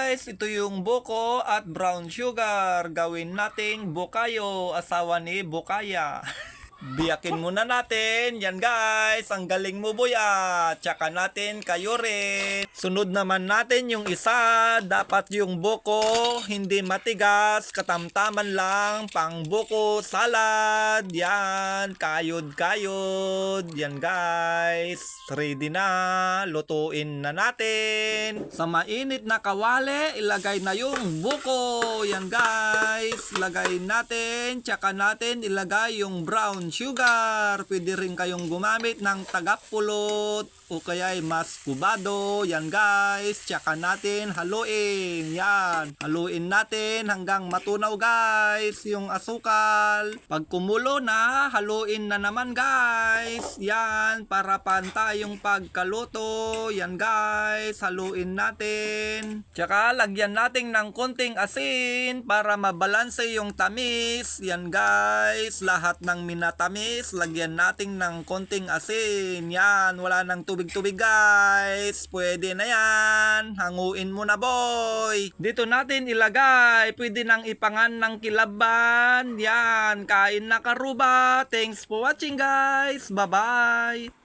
guys, ito yung buko at brown sugar. Gawin nating bukayo, asawa ni Bukaya. Biyakin muna natin. Yan guys, ang galing mo buya. Tsaka natin kayo rin. Sunod naman natin yung isa. Dapat yung buko hindi matigas. Katamtaman lang. Pang buko salad. Yan, kayod-kayod. Yan guys. Ready na. Lutuin na natin. Sa mainit na kawali, ilagay na yung buko. Yan guys. Ilagay natin. Tsaka natin ilagay yung brown sugar. Pwede rin kayong gumamit ng tagapulot o kaya mas kubado. Yan guys. Tsaka natin haluin. Yan. Haluin natin hanggang matunaw guys yung asukal. Pag kumulo na, haluin na naman guys. Yan. Para pantay yung pagkaluto. Yan guys. Haluin natin. Tsaka lagyan natin ng konting asin para mabalanse yung tamis. Yan guys. Lahat ng minatamis, lagyan natin ng konting asin. Yan, wala nang tubig-tubig guys. Pwede na yan. Hanguin mo na boy. Dito natin ilagay. Pwede nang ipangan ng kilaban. Yan, kain na karuba. Thanks for watching guys. Bye-bye.